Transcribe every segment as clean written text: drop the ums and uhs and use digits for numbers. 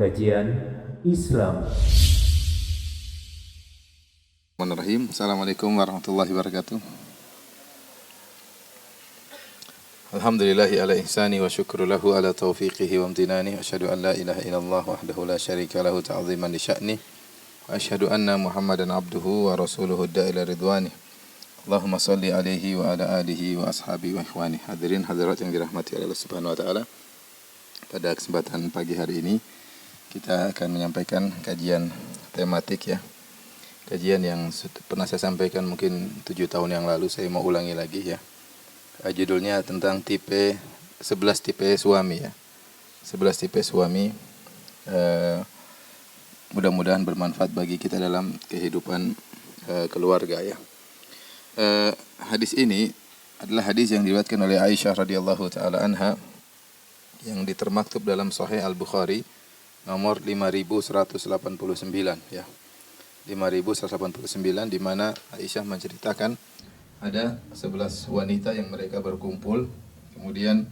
Kajian Islam. Bismillahirrahmanirrahim. Assalamualaikum warahmatullahi wabarakatuh. Alhamdulillahi ala ihsani wa syukru lahu ala taufiqihi wa amtinani. Asyhadu an la ilaha illallah wahdahu la syarika lahu ta'ziman li sya'ni. Wa asyhadu anna Muhammadan abduhu wa rasuluhu da'ila ridwani. Allahumma salli alaihi wa ala alihi wa ashabihi wa ikhwani. Hadirin hadirat yang dirahmati oleh Allah Subhanahu wa taala. Pada kesempatan pagi hari ini kita akan menyampaikan kajian tematik ya. Kajian yang pernah saya sampaikan mungkin 7 tahun yang lalu, saya mau ulangi lagi ya. Judulnya tentang 11 tipe suami ya. 11 tipe suami. Mudah-mudahan bermanfaat bagi kita dalam kehidupan keluarga ya. Hadis ini adalah hadis yang diriwayatkan oleh Aisyah radhiyallahu taala anha yang ditermaktub dalam Sahih Al-Bukhari nomor 5189 ya. 5189 di mana Aisyah menceritakan ada 11 wanita yang mereka berkumpul, kemudian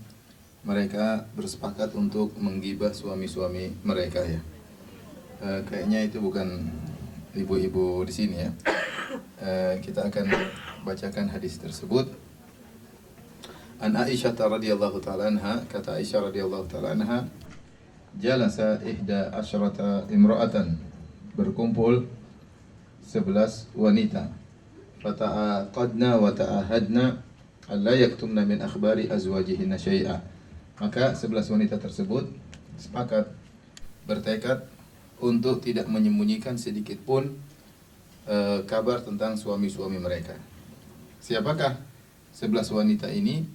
mereka bersepakat untuk menggibah suami-suami mereka ya. Kayaknya itu bukan ibu-ibu di sini ya. Kita akan bacakan hadis tersebut. An Aisyah radhiyallahu taala anha, kata Aisyah radhiyallahu taala anha, jalasa ihda asyrata imra'atan, berkumpul 11 wanita. Fata'aqadna wa ta'ahadna alla yaktumna min akhbari azwajihinna syai'a. Maka 11 wanita tersebut sepakat bertekad untuk tidak menyembunyikan sedikit pun kabar tentang suami-suami mereka. Siapakah 11 wanita ini?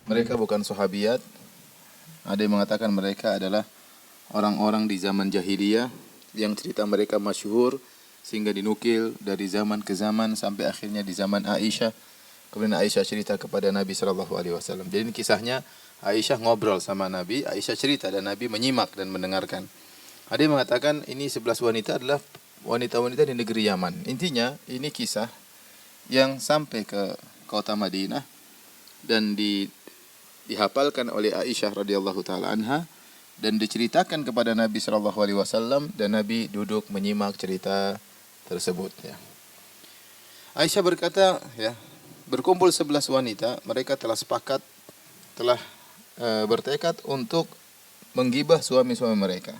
Mereka bukan sahabiat. Ada yang mengatakan mereka adalah orang-orang di zaman jahiliyah yang cerita mereka masyhur sehingga dinukil dari zaman ke zaman sampai akhirnya di zaman Aisyah. Kemudian Aisyah cerita kepada Nabi sallallahu alaihi wasallam. Jadi ini kisahnya Aisyah ngobrol sama Nabi, Aisyah cerita dan Nabi menyimak dan mendengarkan. Ada yang mengatakan ini 11 wanita adalah wanita-wanita di negeri Yaman. Intinya ini kisah yang sampai ke kota Madinah dan dihafalkan oleh Aisyah radhiyallahu taala anha dan diceritakan kepada Nabi sallallahu alaihi wasallam dan Nabi duduk menyimak cerita tersebut ya. Aisyah berkata ya, berkumpul 11 wanita, mereka telah sepakat bertekad untuk menggibah suami-suami mereka.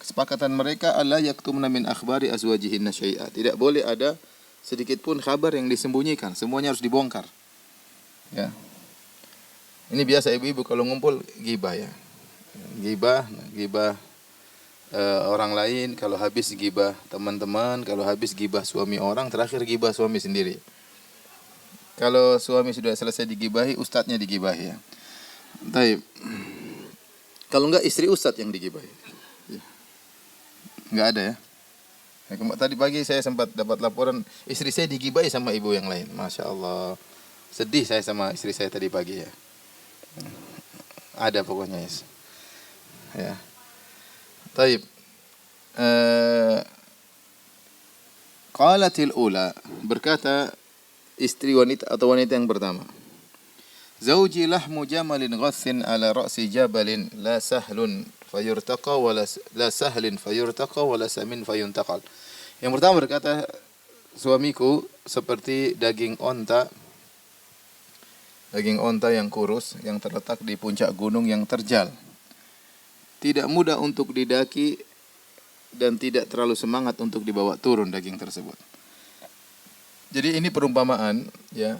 Kesepakatan mereka alla yaktumna min akhbari azwajihinna syai'a. Tidak boleh ada sedikit pun kabar yang disembunyikan, semuanya harus dibongkar. Ya. Ini biasa ibu-ibu kalau ngumpul gibah ya. Gibah orang lain, kalau habis gibah teman-teman, kalau habis gibah suami orang, terakhir gibah suami sendiri. Kalau suami sudah selesai digibahi, ustadznya digibahi ya. Baik. Kalau enggak istri ustadz yang digibahi. Ya. Enggak ada ya. Tadi pagi saya sempat dapat laporan istri saya digibahi sama ibu yang lain. Masya Allah. Sedih saya sama istri saya tadi pagi ya. Ada pokoknya ya. Taib. Qalatil ula, berkata istri wanita atau wanita yang pertama. Zauji lahmu jamalin ghassin ala ra'si jabalin la sahlun fayurtaqa wa la sahlin fayurtaqa wa la samin fayuntaqal. Yang pertama berkata, suamiku seperti daging onta yang kurus yang terletak di puncak gunung yang terjal. Tidak mudah untuk didaki dan tidak terlalu semangat untuk dibawa turun daging tersebut. Jadi ini perumpamaan ya.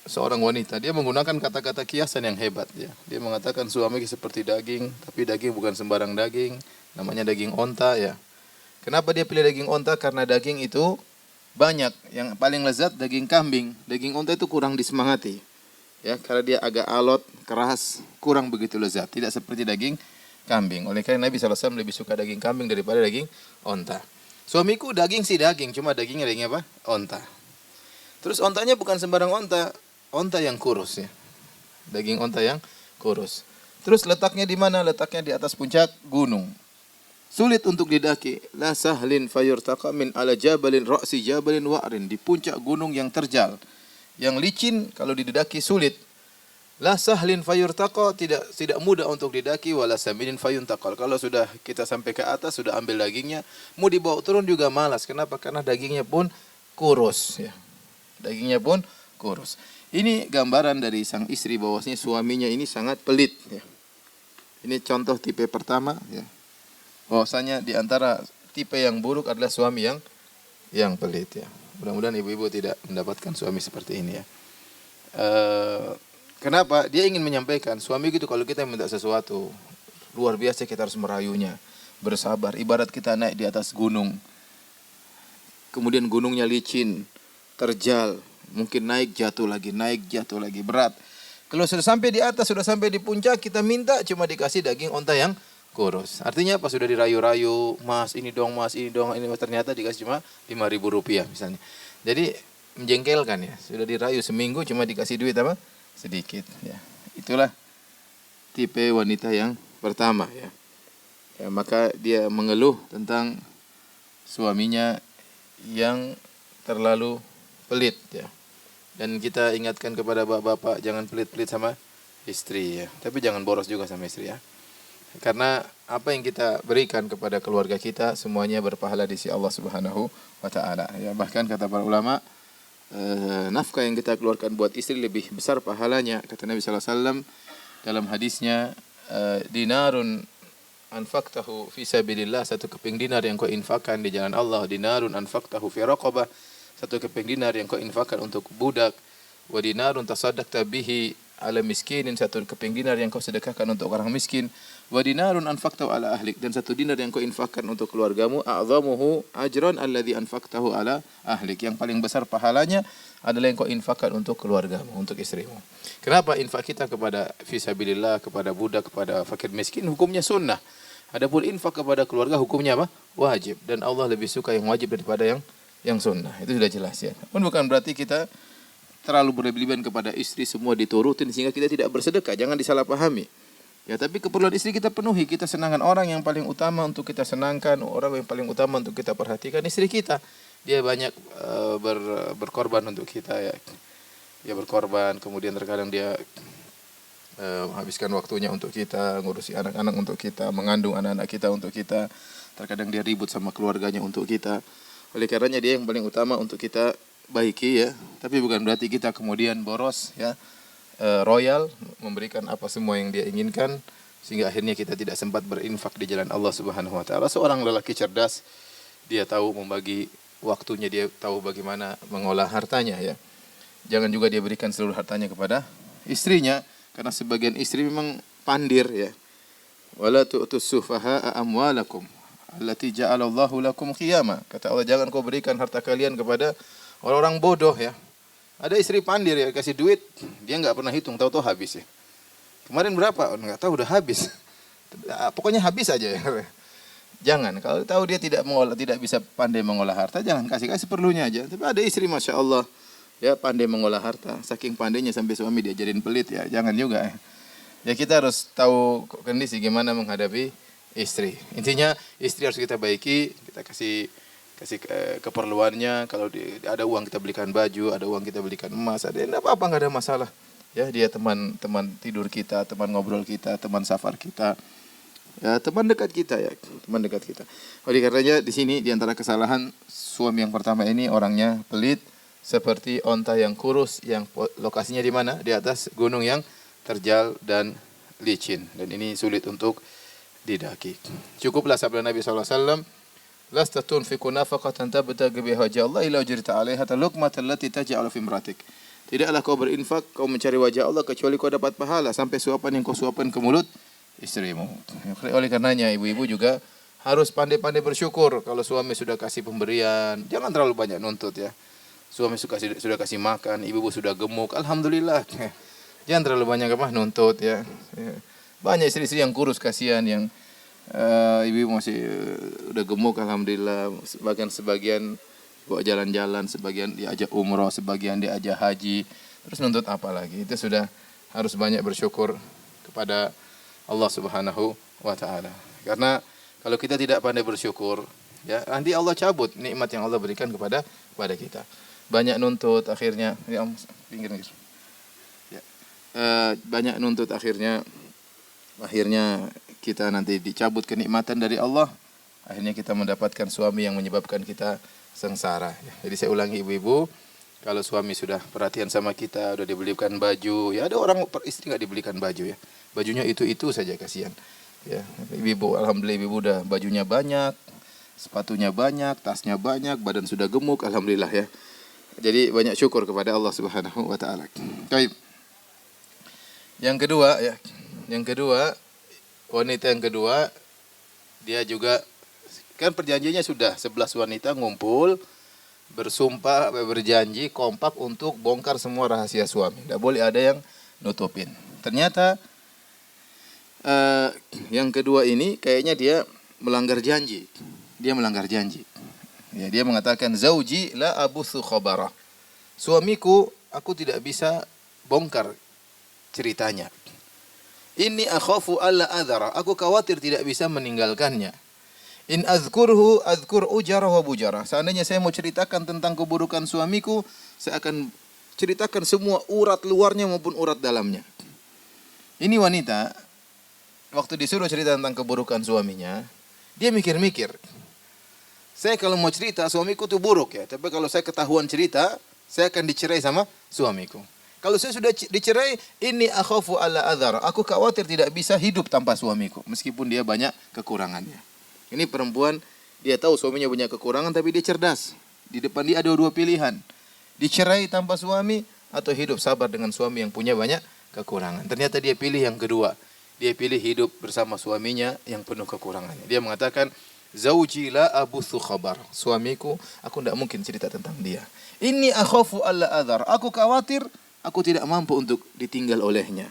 Seorang wanita, dia menggunakan kata-kata kiasan yang hebat ya. Dia mengatakan suami seperti daging, tapi daging bukan sembarang daging, namanya daging onta ya. Kenapa dia pilih daging onta? Karena daging itu banyak, yang paling lezat daging kambing. Daging onta itu kurang disemangati. Ya, karena dia agak alot, keras, kurang begitu lezat. Tidak seperti daging kambing. Oleh karena Nabi SAW lebih suka daging kambing daripada daging onta. Suamiku daging sih daging, cuma dagingnya apa? Onta. Terus ontanya bukan sembarang onta, onta yang kurus ya. Daging onta yang kurus. Terus letaknya di mana? Letaknya di atas puncak gunung. Sulit untuk didaki. La sahlin fayurtaqa min ala jabalin ra'si jabalin wa'rin. Di puncak gunung yang terjal. Yang licin kalau didaki sulit. La sahlin fayurtaqa, tidak mudah untuk didaki, wala saminin fayuntaqal. Kalau sudah kita sampai ke atas, sudah ambil dagingnya, mau dibawa turun juga malas. Kenapa? Karena dagingnya pun kurus ya. Dagingnya pun kurus. Ini gambaran dari sang istri bahwasanya suaminya ini sangat pelit ya. Ini contoh tipe pertama ya. Bahwasanya di antara tipe yang buruk adalah suami yang pelit ya. Mudah-mudahan ibu-ibu tidak mendapatkan suami seperti ini ya. Kenapa? Dia ingin menyampaikan, suami gitu kalau kita minta sesuatu, luar biasa kita harus merayunya, bersabar. Ibarat kita naik di atas gunung, kemudian gunungnya licin, terjal, mungkin naik jatuh lagi, berat. Kalau sudah sampai di atas, sudah sampai di puncak, kita minta cuma dikasih daging onta yang kurus. Artinya apa? Sudah dirayu-rayu, mas ini dong, ini mas, ternyata dikasih cuma Rp5.000 misalnya. Jadi menjengkelkan ya, sudah dirayu seminggu cuma dikasih duit apa? Sedikit ya. Itulah tipe wanita yang pertama ya. Ya, maka dia mengeluh tentang suaminya yang terlalu pelit ya. Dan kita ingatkan kepada bapak-bapak jangan pelit-pelit sama istri ya. Tapi jangan boros juga sama istri ya. Karena apa yang kita berikan kepada keluarga kita semuanya berpahala di sisi Allah Subhanahu wa taala ya. Bahkan kata para ulama, nafkah yang kita keluarkan buat istri lebih besar pahalanya. Kata Nabi sallallahu alaihi wasallam dalam hadisnya, dinarun anfaqtahu fi sabilillah, satu keping dinar yang kau infakkan di jalan Allah, dinarun anfaqtahu fi raqabah, satu keping dinar yang kau infakkan untuk budak, wa dinarun tasaddaqta bihi ala miskinin, satu keping dinar yang kau sedekahkan untuk orang miskin, wa dinarun anfaqtahu ala ahlik, dan satu dinar yang kau infakkan untuk keluargamu, a'zamuhu ajran alladhi anfaqtahu ala ahlik, yang paling besar pahalanya adalah yang kau infakkan untuk keluargamu, untuk istrimu. Kenapa infak kita kepada fisabilillah, kepada budak, kepada fakir miskin hukumnya sunnah. Adapun infak kepada keluarga hukumnya apa? Wajib, dan Allah lebih suka yang wajib daripada yang sunnah. Itu sudah jelas ya. Pun bukan berarti kita terlalu berlebihan kepada istri, semua diturutin sehingga kita tidak bersedekah. Jangan disalahpahami. Ya, tapi keperluan istri kita penuhi. Kita senangkan orang yang paling utama untuk kita senangkan, orang yang paling utama untuk kita perhatikan istri kita. Dia banyak berkorban untuk kita ya. Dia berkorban, kemudian terkadang dia menghabiskan waktunya untuk kita, ngurusi anak-anak untuk kita, mengandung anak-anak kita untuk kita. Terkadang dia ribut sama keluarganya untuk kita. Oleh karenanya dia yang paling utama untuk kita baiki ya, tapi bukan berarti kita kemudian boros ya, royal, memberikan apa semua yang dia inginkan sehingga akhirnya kita tidak sempat berinfak di jalan Allah Subhanahu wa taala. Seorang lelaki cerdas, dia tahu membagi waktunya, dia tahu bagaimana mengolah hartanya ya. Jangan juga dia berikan seluruh hartanya kepada istrinya, karena sebagian istri memang pandir ya. Wala tu'tus sufaha'a amwalakum allati ja'alallahu lakum qiyama. Kata Allah, jangan kau berikan harta kalian kepada orang-orang bodoh ya. Ada istri pandir ya, kasih duit, dia nggak pernah hitung, tahu-tahu habis ya. Kemarin berapa? Nggak tahu, udah habis. Pokoknya habis aja ya. Jangan, kalau tahu dia tidak bisa pandai mengolah harta, jangan kasih perlunya aja. Tapi ada istri masya Allah ya pandai mengolah harta, saking pandainya sampai suami diajarin pelit ya. Jangan juga ya. Ya kita harus tahu kondisi gimana menghadapi istri. Intinya istri harus kita baiki, kita kasih keperluannya. Kalau ada uang kita belikan baju, ada uang kita belikan emas, ada apa-apa, nggak ada masalah. Ya, dia teman tidur kita, teman ngobrol kita, teman safar kita. Ya, teman dekat kita ya, teman dekat kita. Oleh karenanya di sini di antara kesalahan suami yang pertama ini orangnya pelit, seperti onta yang kurus yang lokasinya di mana? Di atas gunung yang terjal dan licin, dan ini sulit untuk didaki. Cukuplah sabda Nabi SAW, lasta tunfiqu nafaqatan tabtaghi biha wajha Allah illa ujirta 'alaiha luqmatan allati taj'alu fi imratik. Tidaklah kau berinfak, kau mencari wajah Allah kecuali kau dapat pahala sampai suapan yang kau suapkan ke mulut istrimu. Oleh karenanya ibu-ibu juga harus pandai-pandai bersyukur kalau suami sudah kasih pemberian. Jangan terlalu banyak nuntut ya. Suami sudah kasih makan, ibu-ibu sudah gemuk, alhamdulillah. Jangan terlalu banyak nuntut ya. Banyak istri-istri yang kurus kasihan, yang ibu masih udah gemuk alhamdulillah, sebagian bawa jalan-jalan, sebagian diajak umroh, sebagian diajak haji, terus nuntut apa lagi? Itu sudah harus banyak bersyukur kepada Allah Subhanahu wa taala. Karena kalau kita tidak pandai bersyukur, ya nanti Allah cabut nikmat yang Allah berikan kepada kita. Banyak nuntut akhirnya ya pinggir. Ya. banyak nuntut akhirnya kita nanti dicabut kenikmatan dari Allah. Akhirnya kita mendapatkan suami yang menyebabkan kita sengsara. Jadi saya ulangi ibu-ibu, kalau suami sudah perhatian sama kita, udah dibelikan baju, ya ada orang istri nggak dibelikan baju ya, bajunya itu saja, kasihan. Ya, ibu, alhamdulillah ibu udah bajunya banyak, sepatunya banyak, tasnya banyak, badan sudah gemuk, alhamdulillah ya. Jadi banyak syukur kepada Allah Subhanahu wa taala. Baik. Yang kedua, wanita yang kedua, dia juga kan perjanjiannya sudah 11 wanita ngumpul, bersumpah, berjanji kompak untuk bongkar semua rahasia suami. Tidak boleh ada yang nutupin. Ternyata yang kedua ini kayaknya dia melanggar janji. Ya, dia mengatakan zauji la abuthu khabara. Suamiku, aku tidak bisa bongkar ceritanya. Inni akhafu alla adhara. Aku khawatir tidak bisa meninggalkannya. In azkurhu azkur ujara wa bujara. Seandainya saya mau ceritakan tentang keburukan suamiku, saya akan ceritakan semua urat luarnya maupun urat dalamnya. Ini wanita, waktu disuruh cerita tentang keburukan suaminya, dia mikir-mikir. Saya kalau mau cerita, suamiku itu buruk ya. Tapi kalau saya ketahuan cerita, saya akan dicerai sama suamiku. Kalau saya sudah dicerai, ini akhafu alla adhar. Aku khawatir tidak bisa hidup tanpa suamiku, meskipun dia banyak kekurangannya. Ini perempuan, dia tahu suaminya banyak kekurangan, tapi dia cerdas. Di depan dia ada dua pilihan. Dicerai tanpa suami, atau hidup sabar dengan suami yang punya banyak kekurangan. Ternyata dia pilih yang kedua. Dia pilih hidup bersama suaminya yang penuh kekurangannya. Dia mengatakan, zauji la abuthu khabar. Suamiku, aku tidak mungkin cerita tentang dia. Ini akhafu alla adhar. Aku khawatir, aku tidak mampu untuk ditinggal olehnya.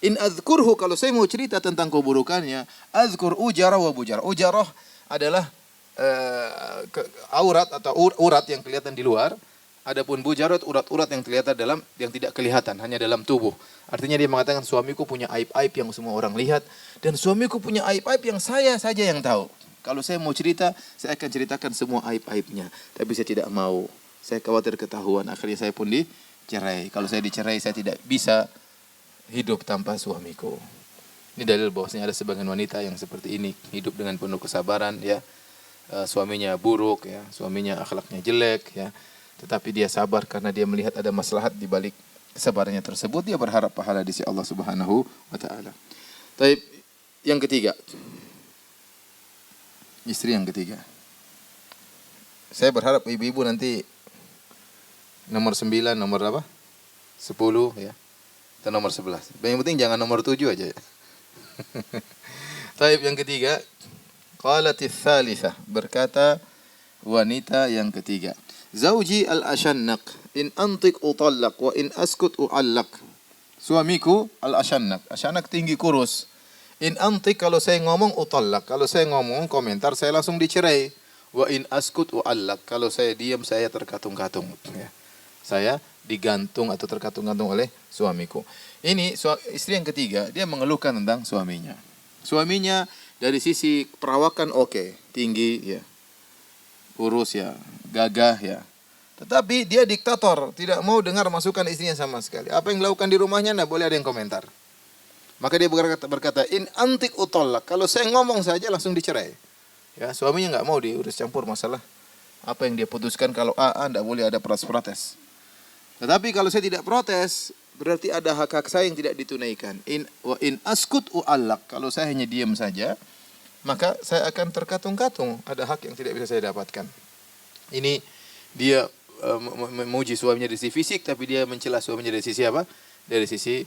In azkurhu, kalau saya mau cerita tentang keburukannya, azkur ujara wa bujara. Ujarah adalah aurat atau urat yang kelihatan di luar. Adapun bujarat, urat-urat yang kelihatan yang tidak kelihatan, hanya dalam tubuh. Artinya dia mengatakan suamiku punya aib-aib yang semua orang lihat, dan suamiku punya aib-aib yang saya saja yang tahu. Kalau saya mau cerita, saya akan ceritakan semua aib-aibnya. Tapi saya tidak mau. Saya khawatir ketahuan. Akhirnya saya pun dicerai. Kalau saya dicerai, saya tidak bisa hidup tanpa suamiku. Ini dalil bahwasanya ada sebagian wanita yang seperti ini, hidup dengan penuh kesabaran ya. Suaminya buruk ya, suaminya akhlaknya jelek ya. Tetapi dia sabar karena dia melihat ada maslahat di balik kesabarannya tersebut, dia berharap pahala di sisi Allah Subhanahu wa taala. Baik, yang ketiga. Istri yang ketiga. Saya berharap ibu-ibu nanti nomor 9, nomor apa? 10 ya. Atau nomor 11. Yang penting jangan nomor 7 aja ya. Taib yang ketiga. Qalatis tsalitsah, berkata wanita yang ketiga. Zauji al-ashannaq, in antiq utallaq wa in askut uallaq. Suamiku al-ashannaq. Ashannaq tinggi kurus. In antiq, kalau saya ngomong utallaq. Kalau saya ngomong komentar, saya langsung dicerai. Wa in askut uallaq. Kalau saya diam, saya terkatung-katung ya. Saya digantung atau terkatung-katung oleh suamiku. Ini istri yang ketiga, dia mengeluhkan tentang suaminya. Suaminya dari sisi perawakan oke, tinggi ya, kurus ya, gagah ya. Tetapi dia diktator, tidak mau dengar masukan istrinya sama sekali. Apa yang dilakukan di rumahnya tidak boleh ada yang komentar. Maka dia berkata, in antik utolak. Kalau saya ngomong saja langsung dicerai. Ya, suaminya nggak mau diurus campur masalah apa yang dia putuskan. Kalau tidak boleh ada protes. Tetapi kalau saya tidak protes, berarti ada hak-hak saya yang tidak ditunaikan. In askut uallak. Kalau saya hanya diam saja, maka saya akan terkatung-katung. Ada hak yang tidak bisa saya dapatkan. Ini dia memuji suaminya dari sisi fisik, tapi dia mencela suaminya dari sisi apa? Dari sisi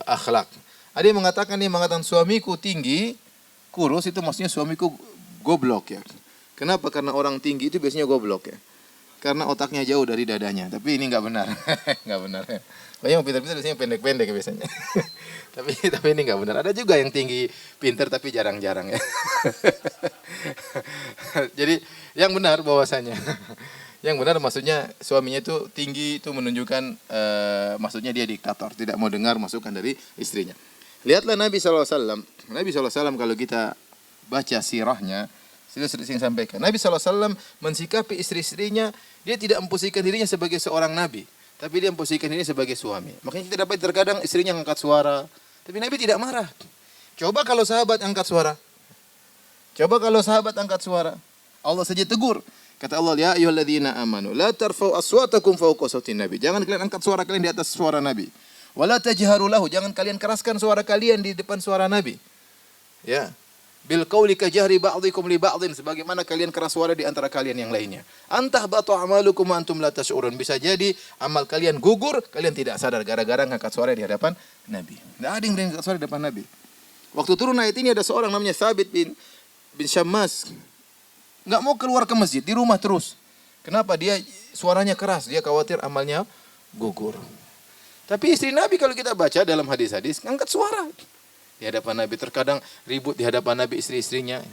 akhlak. Ada yang mengatakan suamiku tinggi, kurus, itu maksudnya suamiku goblok ya. Kenapa? Karena orang tinggi itu biasanya goblok ya. Karena otaknya jauh dari dadanya. Tapi ini nggak benar. Nggak benar. Yang pintar-pintar biasanya pendek-pendek biasanya. tapi ini nggak benar. Ada juga yang tinggi pintar tapi jarang-jarang ya. Jadi yang benar bahwasanya. Yang benar maksudnya suaminya itu tinggi, itu menunjukkan maksudnya dia diktator, tidak mau dengar masukan dari istrinya. Lihatlah Nabi SAW. Nabi SAW kalau kita baca sirahnya, sudah sering sampaikan. Nabi SAW mensikapi istri-istrinya, dia tidak memposisikan dirinya sebagai seorang nabi. tapi dia memposisikan ini sebagai suami. Makanya kita dapat terkadang istrinya angkat suara, tapi Nabi tidak marah. Coba kalau sahabat angkat suara. Coba kalau sahabat angkat suara. Allah saja tegur. Kata Allah, ya ayyuhalladzina amanu la tarfa'u aswatakum fawqa sautin nabi. Jangan kalian angkat suara kalian di atas suara Nabi. Wala tajharu lahu, jangan kalian keraskan suara kalian di depan suara Nabi. Ya. Bil qauli ka jahri ba'dikum li ba'din, sebagaimana kalian keras suara di antara kalian yang lainnya. Antah batu amalukum antum la tash'urun. Bisa jadi amal kalian gugur, kalian tidak sadar gara-gara ngangkat suara di hadapan Nabi. Enggak ada yang berani ngangkat suara di depan Nabi. Waktu turun ayat ini ada seorang namanya Thabit bin Syammas. Enggak mau keluar ke masjid, di rumah terus. Kenapa? Dia suaranya keras, dia khawatir amalnya gugur. Tapi istri Nabi kalau kita baca dalam hadis-hadis ngangkat suara di hadapan Nabi, terkadang ribut di hadapan Nabi istri-istrinya,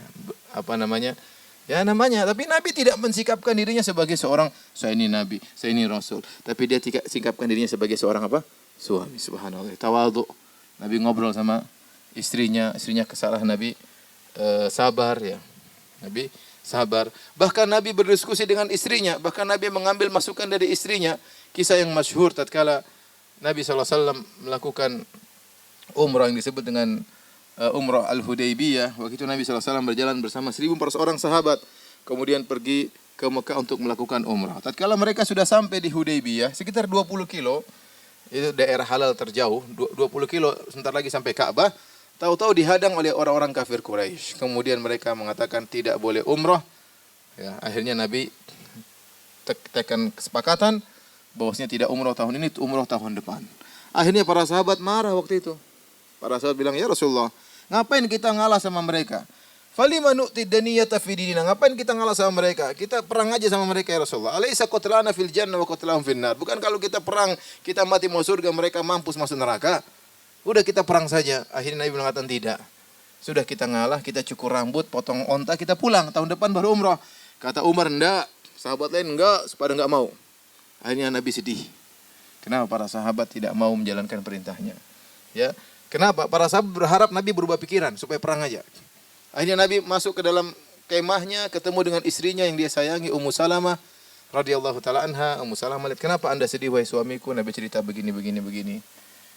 tapi Nabi tidak mensikapkan dirinya sebagai seorang, saya ini Nabi, saya ini Rasul, tapi dia sikapkan dirinya sebagai seorang apa? Suami. Subhanallah, tawadhu. Nabi ngobrol sama istrinya kesalahan Nabi, sabar ya. Nabi sabar. Bahkan Nabi berdiskusi dengan istrinya, bahkan Nabi mengambil masukan dari istrinya. Kisah yang masyhur tatkala Nabi SAW melakukan umrah yang disebut dengan umrah Al-Hudaybiyah. Waktu itu Nabi SAW berjalan bersama 1.400 orang sahabat, kemudian pergi ke Mekah untuk melakukan umrah. Tatkala mereka sudah sampai di Hudaybiyah, sekitar 20 kilo, itu daerah halal terjauh, 20 kilo sebentar lagi sampai Ka'bah. Tahu-tahu dihadang oleh orang-orang kafir Quraisy. Kemudian mereka mengatakan tidak boleh umrah. Ya, akhirnya Nabi tekan kesepakatan bahwasanya tidak umrah tahun ini, umrah tahun depan. Akhirnya para sahabat marah waktu itu. Para sahabat bilang, ya Rasulullah, ngapain kita ngalah sama mereka? Falima nu'ti daniyata fi dinina. Ngapain kita ngalah sama mereka? Kita perang aja sama mereka ya Rasulullah. Alaysa qatlana fil jannah wa qatlahum fin nar. Bukan kalau kita perang, kita mati mau surga, mereka mampus masuk neraka. Udah kita perang saja. Akhirnya Nabi mengatakan tidak. Sudah kita ngalah, kita cukur rambut, potong onta, kita pulang. Tahun depan baru umrah. Kata Umar, enggak. Sahabat lain enggak, pada enggak mau. Akhirnya Nabi sedih. Kenapa para sahabat tidak mau menjalankan perintahnya? Ya. Kenapa? Para sahabat berharap Nabi berubah pikiran supaya perang aja. Akhirnya Nabi masuk ke dalam kemahnya, ketemu dengan istrinya yang dia sayangi, Ummu Salamah radhiyallahu taala anha. Ummu Salamah lihat, "Kenapa Anda sedih wahai suamiku?" Nabi cerita begini.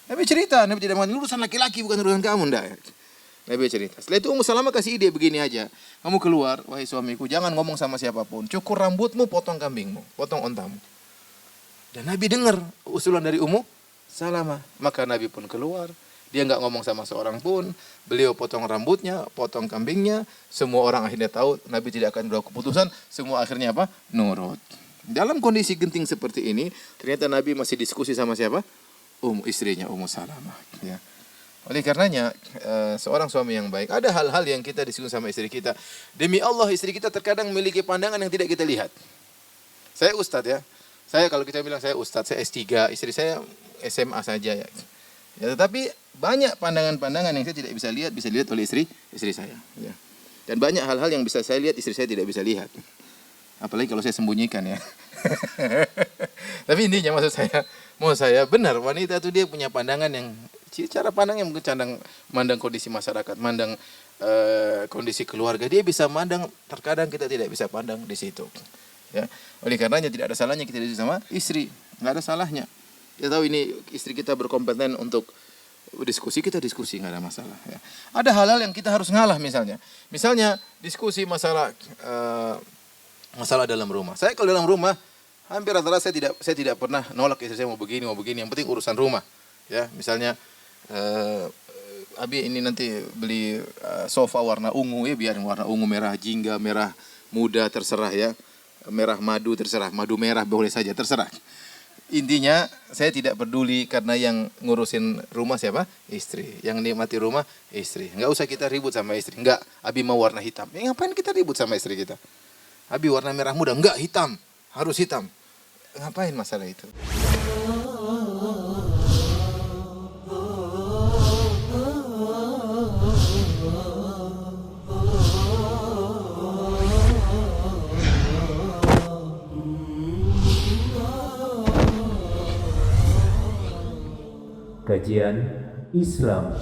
Nabi cerita, Nabi tidak mengatakan urusan laki-laki bukan urusan kamu, enggak. Nabi cerita. Setelah itu Ummu Salamah kasih ide begini aja. Kamu keluar, wahai suamiku, jangan ngomong sama siapapun. Cukur rambutmu, potong kambingmu, potong ontamu. Dan Nabi dengar usulan dari Ummu Salamah. Maka Nabi pun keluar. Dia enggak ngomong sama seorang pun. Beliau potong rambutnya, potong kambingnya. Semua orang akhirnya tahu Nabi tidak akan berlaku keputusan. Semua akhirnya apa? Nurut. Dalam kondisi genting seperti ini, ternyata Nabi masih diskusi sama siapa? Istrinya Ummu Salamah. Ya. Oleh karenanya, seorang suami yang baik, ada hal-hal yang kita diskusi sama istri kita. Demi Allah, istri kita terkadang memiliki pandangan yang tidak kita lihat. Saya ustadz ya. Saya kalau kita bilang saya ustadz, saya S3, istri saya SMA saja ya. Ya, tetapi banyak pandangan-pandangan yang saya tidak bisa lihat oleh istri saya. Ya. Dan banyak hal-hal yang bisa saya lihat, istri saya tidak bisa lihat. Apalagi kalau saya sembunyikan ya. Tapi intinya maksud saya benar, wanita itu dia punya pandangan yang, cara pandang yang mandang kondisi masyarakat, mandang kondisi keluarga. Dia bisa mandang, terkadang kita tidak bisa pandang di situ. Ya. Oleh karenanya tidak ada salahnya kita diskusi sama istri, nggak ada salahnya. Kita tahu ini istri kita berkompeten untuk diskusi, kita diskusi, nggak ada masalah. Ya. Ada hal-hal yang kita harus ngalah misalnya diskusi masalah dalam rumah. Saya kalau dalam rumah hampir rata-rata saya tidak pernah nolak istri saya mau begini, yang penting urusan rumah. Ya, misalnya Abi ini nanti beli sofa warna ungu ya, biarin warna ungu, merah jingga, merah muda terserah ya. Merah madu terserah, madu merah boleh saja, terserah. Intinya saya tidak peduli karena yang ngurusin rumah siapa? Istri. Yang nikmati rumah istri. Enggak usah kita ribut sama istri. Enggak, Abi mau warna hitam. Ngapain kita ribut sama istri kita? Abi warna merah muda, enggak hitam, harus hitam. Ngapain masalah itu? Kajian Islam.